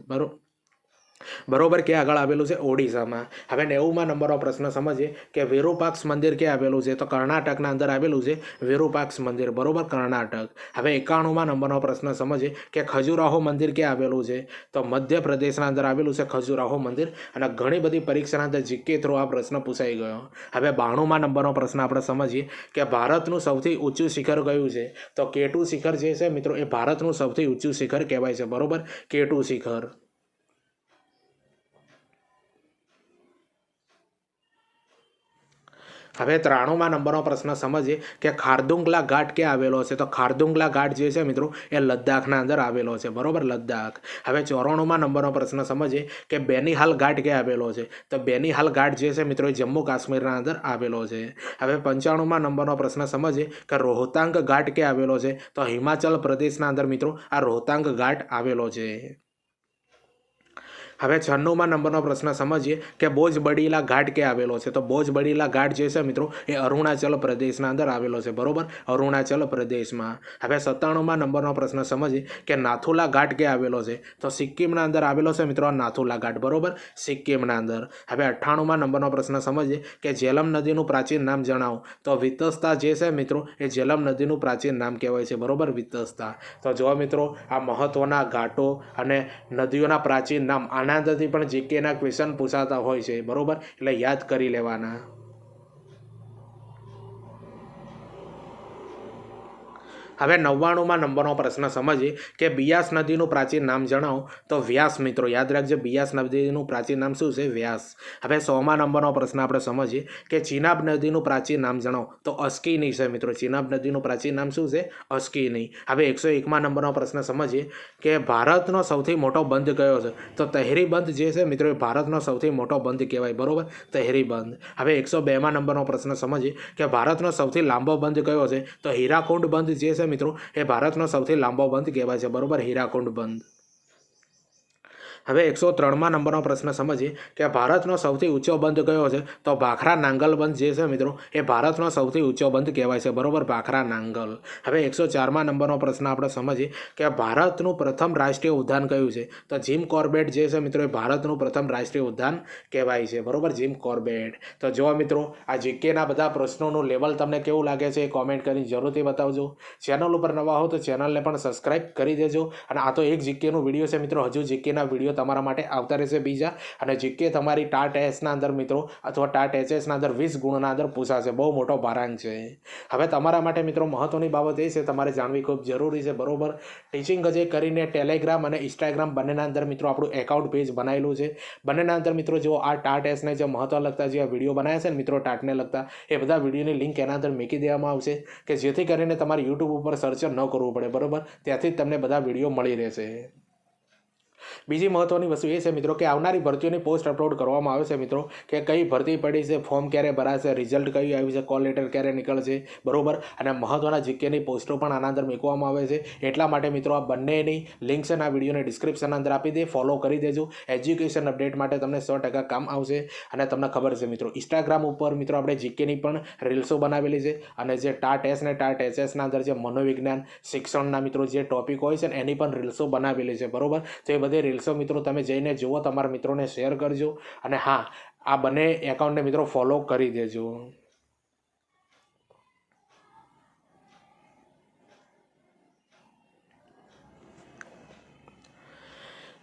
બરોબર, ક્યાં આગળ આવેલું છે. ઓડિશામાં. હવે 90માં નંબરનો પ્રશ્ન સમજીએ કે વિરુપાક્ષ મંદિર ક્યાં આવેલું છે. તો કર્ણાટકના અંદર આવેલું છે વિરુપાક્ષ મંદિર. બરોબર, કર્ણાટક. હવે 91માં નંબરનો પ્રશ્ન સમજીએ કે ખજુરાહો મંદિર ક્યાં આવેલું છે. તો મધ્યપ્રદેશના અંદર આવેલું છે ખજુરાહો મંદિર. અને ઘણી બધી પરીક્ષાના અંદર જીકે થ્રો આ પ્રશ્ન પૂછાઈ ગયો. હવે 92માં નંબરનો પ્રશ્ન આપણે સમજીએ કે ભારતનું સૌથી ઊંચું શિખર કયું છે. તો K2 શિખર જે છે મિત્રો એ ભારતનું સૌથી ઊંચું શિખર કહેવાય છે. બરોબર, K2 શિખર. હવે 93માં નંબરનો પ્રશ્ન સમજીએ કે ખારદુંગલા ઘાટ ક્યાં આવેલો છે. તો ખારદુંગલા ઘાટ જે છે મિત્રો એ લદ્દાખના અંદર આવેલો છે. બરોબર, લદ્દાખ. હવે 94માં નંબરનો પ્રશ્ન સમજીએ કે બેનીહાલ ઘાટ ક્યાં આવેલો છે. તો બેનીહાલ ઘાટ જે છે મિત્રો એ જમ્મુ કાશ્મીરના અંદર આવેલો છે. હવે 95માં નંબરનો પ્રશ્ન સમજીએ કે રોહતાંગ ઘાટ ક્યાં આવેલો છે. તો હિમાચલ પ્રદેશના અંદર મિત્રો આ રોહતાંગ ઘાટ આવેલો છે. હવે 96માં નંબરનો પ્રશ્ન સમજીએ કે બોજબડીલા ઘાટ ક્યાં આવેલો છે. તો બોજબડીલા ઘાટ જે છે મિત્રો એ અરુણાચલ પ્રદેશના અંદર આવેલો છે. બરોબર, અરુણાચલ પ્રદેશમાં. હવે 97માં નંબરનો પ્રશ્ન સમજીએ કે નાથુલા ઘાટ ક્યાં આવેલો છે. તો સિક્કિમના અંદર આવેલો છે મિત્રો આ નાથુલા ઘાટ. બરોબર, સિક્કિમના અંદર. હવે 98માં નંબરનો પ્રશ્ન સમજીએ કે જેલમ નદીનું પ્રાચીન નામ જણાવો. તો વિતસ્તા જે છે મિત્રો એ જેલમ નદીનું પ્રાચીન નામ કહેવાય છે. બરોબર, વિતસ્તા. તો જો મિત્રો આ મહત્વના ઘાટો અને નદીઓના પ્રાચીન નામ આનંદથી પણ જીકેના ક્વેશ્ચન પૂછાતા હોય છે. બરોબર, એટલે યાદ કરી લેવાના. હવે 99માં નંબરનો પ્રશ્ન સમજીએ કે બિયાસ નદીનું પ્રાચીન નામ જણાવો. તો વ્યાસ મિત્રો, યાદ રાખજો, બિયાસ નદીનું પ્રાચીન નામ શું છે? વ્યાસ. હવે 100માં નંબરનો પ્રશ્ન આપણે સમજીએ કે ચિનાબ નદીનું પ્રાચીન નામ જણાવો. તો અસ્કિની છે મિત્રો, ચિનાબ નદીનું પ્રાચીન નામ શું છે? અસ્કિની. હવે 101માં નંબરનો પ્રશ્ન સમજીએ કે ભારતનો સૌથી મોટો બંધ કયો છે? તો તહેરી બંધ જે છે મિત્રો એ ભારતનો સૌથી મોટો બંધ કહેવાય, બરોબર, તહેરી બંધ. હવે 102માં નંબરનો પ્રશ્ન સમજીએ કે ભારતનો સૌથી લાંબો બંધ કયો છે? તો હીરાકુંડ બંધ જે છે મિત્રો એ ભારતનો સૌથી લાંબો બંધ કહેવાય છે, બરોબર, હીરાકુંડ બંધ. હવે 103માં નંબરનો પ્રશ્ન સમજીએ કે ભારતનો સૌથી ઊંચો બંધ કયો છે? તો ભાખરા નાંગલ બંધ જે છે મિત્રો એ ભારતનો સૌથી ઊંચો બંધ કહેવાય છે, બરોબર, ભાખરા નાંગલ. હવે 104માં નંબરનો પ્રશ્ન આપણે સમજીએ કે ભારતનું પ્રથમ રાષ્ટ્રીય ઉદ્યાન કયું છે? તો જીમ કોર્બેટ જે છે મિત્રો એ ભારતનું પ્રથમ રાષ્ટ્રીય ઉદ્યાન કહેવાય છે, બરોબર, જીમ કોર્બેટ. તો જો મિત્રો આ જીકેના બધા પ્રશ્નોનું લેવલ તમને કેવું લાગે છે એ કોમેન્ટ કરીને જરૂરથી બતાવજો. ચેનલ ઉપર નવા હો તો ચેનલને પણ સબસ્ક્રાઇબ કરી દેજો. અને આ તો એક જીકેનું વિડીયો છે મિત્રો, હજુ જીકેના વિડીયો તમારા માટે આવતા રહેશે બીજા. અને જીકે તમારી ટાટ એસના અંદર મિત્રો અથવા ટાટ એચએસના અંદર 20 ગુણના અંદર પૂછાશે, બહુ મોટો ભારાંક છે. હવે તમારા માટે મિત્રો મહત્વની બાબત એ છે તમારે જાણવી ખૂબ જરૂરી છે, બરોબર. ટીચિંગ અજય કરીને ટેલિગ્રામ અને ઇન્સ્ટાગ્રામ બંનેના અંદર મિત્રો આપણું એકાઉન્ટ પેજ બનાવેલું છે. બંનેના અંદર મિત્રો જો આ ટાટ એસને જે મહત્વ લગતા જે વિડીયો બનાવ્યા છે ને મિત્રો ટાટને લગતા, એ બધા વિડીયોની લિંક એના અંદર મૂકી દેવામાં આવશે કે જેથી કરીને તમારે યુટ્યુબ ઉપર સર્ચ ન કરવું પડે, બરોબર, ત્યાંથી જ તમને બધા વિડીયો મળી રહેશે. બીજી મહત્વની વસ્તુ એ છે મિત્રો કે આવનારી ભરતીઓની પોસ્ટ અપલોડ કરવામાં આવે છે મિત્રો, કે કઈ ભરતી પડી છે, ફોર્મ ક્યારે ભરાશે, રિઝલ્ટ કયું આવ્યું છે, કોલ લેટર ક્યારે નીકળશે, બરોબર. અને મહત્વના જીકેની પોસ્ટો પણ આના અંદર મૂકવામાં આવે છે. એટલા માટે મિત્રો આ બંનેની લિંક છે આ વિડીયોને ડિસ્ક્રિપ્શન અંદર આપી દે, ફોલો કરી દેજો. એજ્યુકેશન અપડેટ માટે તમને 100% કામ આવશે. અને તમને ખબર છે મિત્રો ઇન્સ્ટાગ્રામ ઉપર મિત્રો આપણે જીકેની પણ રીલ્સો બનાવેલી છે. અને જે ટાટ એસ ને ટાટ એચએસના અંદર જે મનોવિજ્ઞાન શિક્ષણના મિત્રો જે ટોપિક હોય છે ને એની પણ રીલ્સો બનાવેલી છે, બરોબર. તો એ બધી રીલ્સો મિત્રો તમે જઈને જુઓ, તમારા મિત્રોને શેર કરજો. અને હા, આ બંને એકાઉન્ટને મિત્રો ફોલો કરી દેજો.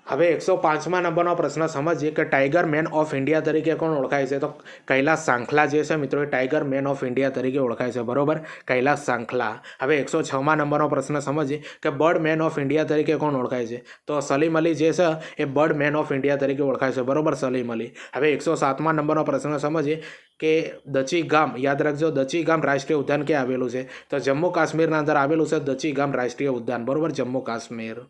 હવે 105માં નંબરનો પ્રશ્ન સમજીએ કે ટાઈગર મેન ઓફ ઇન્ડિયા તરીકે કોણ ઓળખાય છે? તો કૈલાસ સાંખલા જે છે મિત્રો એ ટાઈગર મેન ઓફ ઇન્ડિયા તરીકે ઓળખાય છે, બરોબર, કૈલાસ સાંખલા. હવે 106માં નંબરનો પ્રશ્ન સમજીએ કે બર્ડ મેન ઓફ ઇન્ડિયા તરીકે કોણ ઓળખાય છે? તો સલીમ અલી જે છે એ બર્ડ મેન ઓફ ઇન્ડિયા તરીકે ઓળખાય છે, બરોબર, સલીમ અલી. હવે 107માં નંબરનો પ્રશ્ન સમજીએ કે દચી ગામ, યાદ રાખજો, દચી ગામ રાષ્ટ્રીય ઉદ્યાન ક્યાં આવેલું છે? તો જમ્મુ કાશ્મીરના અંદર આવેલું છે દચી ગામ રાષ્ટ્રીય ઉદ્યાન, બરોબર, જમ્મુ કાશ્મીર.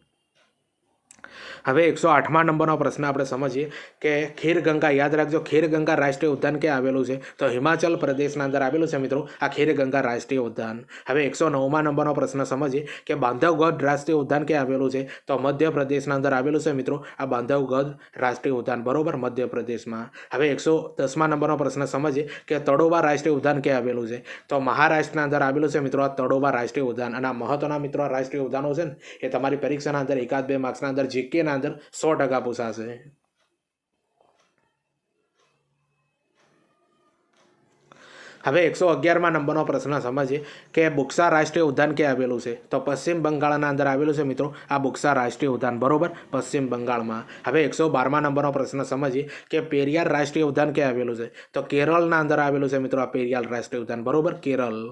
હવે 108માં નંબરનો પ્રશ્ન આપણે સમજીએ કે ખીરગંગા, યાદ રાખજો, ખીરગંગા રાષ્ટ્રીય ઉદ્યાન ક્યાં આવેલું છે? તો હિમાચલ પ્રદેશના અંદર આવેલું છે મિત્રો આ ખીરગંગા રાષ્ટ્રીય ઉદ્યાન. હવે 109માં નંબરનો પ્રશ્ન સમજીએ કે બાંધવગઢ રાષ્ટ્રીય ઉદ્યાન ક્યાં આવેલું છે? તો મધ્યપ્રદેશના અંદર આવેલું છે મિત્રો આ બાંધવગઢ રાષ્ટ્રીય ઉદ્યાન, બરોબર, મધ્યપ્રદેશમાં. હવે 110માં નંબરનો પ્રશ્ન સમજીએ કે તડોબા રાષ્ટ્રીય ઉદ્યાન ક્યાં આવેલું છે? તો મહારાષ્ટ્રના અંદર આવેલું છે મિત્રો આ તડોબા રાષ્ટ્રીય ઉદ્યાન. અને આ મહત્વના મિત્રો આ રાષ્ટ્રીય ઉદ્યાનો છે ને એ તમારી પરીક્ષાના અંદર 1-2 માર્ક્સના અંદર જીકેના અંદર 100% પૂછાશે. હવે 111માં નંબરનો પ્રશ્ન સમજીએ કે બુક્સા રાષ્ટ્રીય ઉદ્યાન ક્યાં આવેલું છે? તો પશ્ચિમ બંગાળના અંદર આવેલું છે મિત્રો આ બુક્સા રાષ્ટ્રીય ઉદ્યાન, બરોબર, પશ્ચિમ બંગાળમાં. હવે 112માં નંબરનો પ્રશ્ન સમજીએ કે પેરિયાર રાષ્ટ્રીય ઉદ્યાન ક્યાં આવેલું છે? તો કેરળના અંદર આવેલું છે મિત્રો આ પેરિયાર રાષ્ટ્રીય ઉદ્યાન, બરોબર, કેરળ.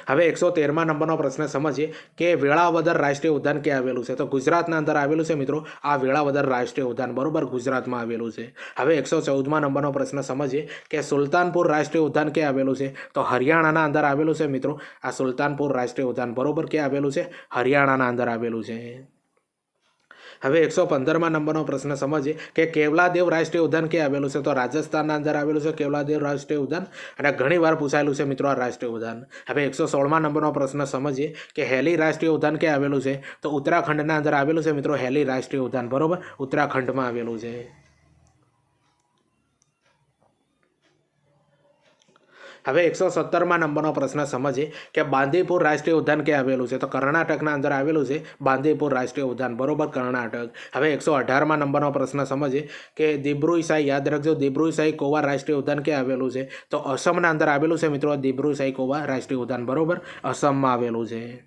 હવે 113માં નંબરનો પ્રશ્ન સમજીએ કે વેળાવદર રાષ્ટ્રીય ઉદ્યાન ક્યાં આવેલું છે? તો ગુજરાતના અંદર આવેલું છે મિત્રો આ વેળાવદર રાષ્ટ્રીય ઉદ્યાન, બરોબર, ગુજરાતમાં આવેલું છે. હવે 114માં નંબરનો પ્રશ્ન સમજીએ કે સુલતાનપુર રાષ્ટ્રીય ઉદ્યાન ક્યાં આવેલું છે? તો હરિયાણાના અંદર આવેલું છે મિત્રો આ સુલતાનપુર રાષ્ટ્રીય ઉદ્યાન, બરોબર, ક્યાં આવેલું છે? હરિયાણાના અંદર આવેલું છે. હવે 115માં નંબરનો પ્રશ્ન સમજીએ કે કેવલાદેવ રાષ્ટ્રીય ઉદ્યાન ક્યાં આવેલું છે? તો રાજસ્થાનના અંદર આવેલું છે કેવલાદેવ રાષ્ટ્રીય ઉદ્યાન. અને ઘણીવાર પૂછાયેલું છે મિત્રો આ રાષ્ટ્રીય ઉદ્યાન. હવે 116માં નંબરનો પ્રશ્ન સમજીએ કે હેલી રાષ્ટ્રીય ઉદ્યાન ક્યાં આવેલું છે? તો ઉત્તરાખંડના અંદર આવેલું છે મિત્રો હેલી રાષ્ટ્રીય ઉદ્યાન, બરોબર, ઉત્તરાખંડમાં આવેલું છે. હવે 117માં નંબરનો પ્રશ્ન સમજીએ કે બાંદીપુર રાષ્ટ્રીય ઉદ્યાન ક્યાં આવેલું છે? તો કર્ણાટકના અંદર આવેલું છે બાંદીપુર રાષ્ટ્રીય ઉદ્યાન, બરોબર, કર્ણાટક. હવે 118માં નંબરનો પ્રશ્ન સમજીએ કે દિબ્રુસાઈ, યાદ રાખજો, દિબ્રુસાઈ કોવા રાષ્ટ્રીય ઉદ્યાન ક્યાં આવેલું છે? તો અસમના અંદર આવેલું છે મિત્રો દિબ્રુસાઈ કોવા રાષ્ટ્રીય ઉદ્યાન, બરોબર, અસમમાં આવેલું છે.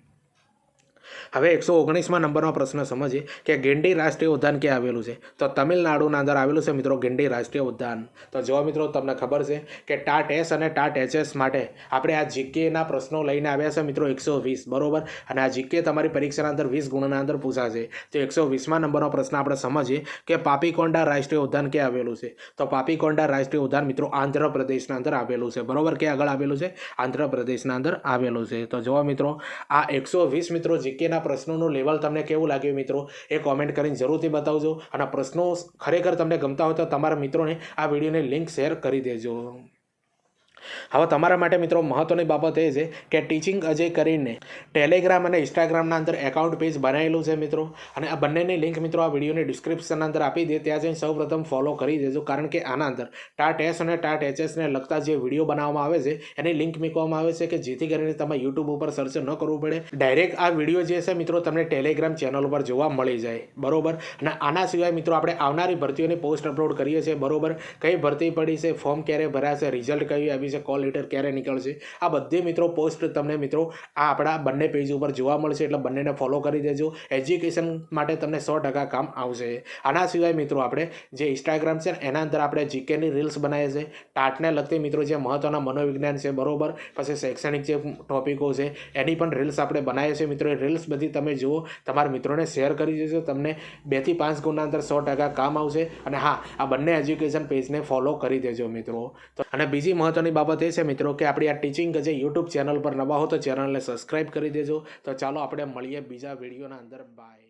હવે 119માં નંબરનો પ્રશ્ન સમજીએ કે ગિંડી રાષ્ટ્રીય ઉદ્યાન ક્યાં આવેલું છે? તો તમિલનાડુના અંદર આવેલું છે મિત્રો ગિંડી રાષ્ટ્રીય ઉદ્યાન. તો જો મિત્રો તમને ખબર છે કે ટાટ એસ અને ટાટ એચએસ માટે આપણે આ જીકેના પ્રશ્નો લઈને આવ્યા છે મિત્રો 120, બરોબર. અને આ જીકે તમારી પરીક્ષાના અંદર 20 ગુણના અંદર પૂછાશે. તો 120માં નંબરનો પ્રશ્ન આપણે સમજીએ કે પાપીકોંડા રાષ્ટ્રીય ઉદ્યાન ક્યાં આવેલું છે? તો પાપીકોંડા રાષ્ટ્રીય ઉદ્યાન મિત્રો આંધ્રપ્રદેશના અંદર આવેલું છે, બરોબર. ક્યાં આગળ આવેલું છે? આંધ્રપ્રદેશના અંદર આવેલું છે. તો જો મિત્રો આ 120 મિત્રો જીકેના પ્રશ્નોનું લેવલ તમને કેવું લાગ્યું મિત્રો એ કોમેન્ટ કરીને જરૂરથી બતાવજો. અને પ્રશ્નો ખરેખર તમને ગમતા હોય તો તમારા મિત્રોને આ વિડીયોની લિંક શેર કરી દેજો. હવે તમારા માટે મિત્રો મહત્વની બાબત એ છે કે ટીચિંગ અજય કરીને ટેલિગ્રામ અને ઇન્સ્ટાગ્રામના અંદર એકાઉન્ટ પેજ બનાવેલું છે મિત્રો. અને આ બંનેની લિંક મિત્રો આ વિડીયોની ડિસ્ક્રિપ્શનના અંદર આપી દે, ત્યાં જઈને સૌપ્રથમ ફોલો કરી દેજો. કારણ કે આના અંદર ટાટ એસ અને ટાટ એચએસને લગતા જે વિડીયો બનાવવામાં આવે છે એની લિંક મૂકવામાં આવે છે કે જેથી કરીને તમે યુટ્યુબ ઉપર સર્ચ ન કરવું પડે, ડાયરેક્ટ આ વિડીયો જે છે મિત્રો તમને ટેલિગ્રામ ચેનલ ઉપર જોવા મળી જાય, બરોબર. અને આના સિવાય મિત્રો આપણે આવનારી ભરતીઓની પોસ્ટ અપલોડ કરીએ છીએ, બરોબર. કઈ ભરતી પડી છે, ફોર્મ ક્યારે ભરાશે, રિઝલ્ટ કયું આવી છે, કોલ લેટર ક્યારે નીકળશે, આ બધી મિત્રો પોસ્ટ તમને મિત્રો આ આપણા બંને પેજ ઉપર જોવા મળશે. એટલે બંનેને ફોલો કરી દેજો. એજ્યુકેશન માટે તમને 100% કામ આવશે. આના સિવાય મિત્રો આપણે જે ઇન્સ્ટાગ્રામ છે એના અંદર આપણે જીકેની રીલ્સ બનાવીએ છીએ, ટાટને લગતી મિત્રો જે મહત્વના મનોવિજ્ઞાન છે, બરોબર. પછી શૈક્ષણિક જે ટોપિકો છે એની પણ રીલ્સ આપણે બનાવીએ છીએ મિત્રો. એ રીલ્સ બધી તમે જુઓ, તમારા મિત્રોને શેર કરી દેજો. તમને 2 થી 5 ગુણના અંદર 100% કામ આવશે. અને હા, આ બંને એજ્યુકેશન પેજને ફોલો કરી દેજો મિત્રો. અને બીજી મહત્વની બાબત એ છે મિત્રો કે આપણી આ ટીચિંગ જે યુટ્યુબ ચેનલ પર નવા હો તો ચેનલને સબસ્ક્રાઈબ કરી દેજો. તો ચાલો આપણે મળીએ બીજા વિડીયોના અંદર. બાય.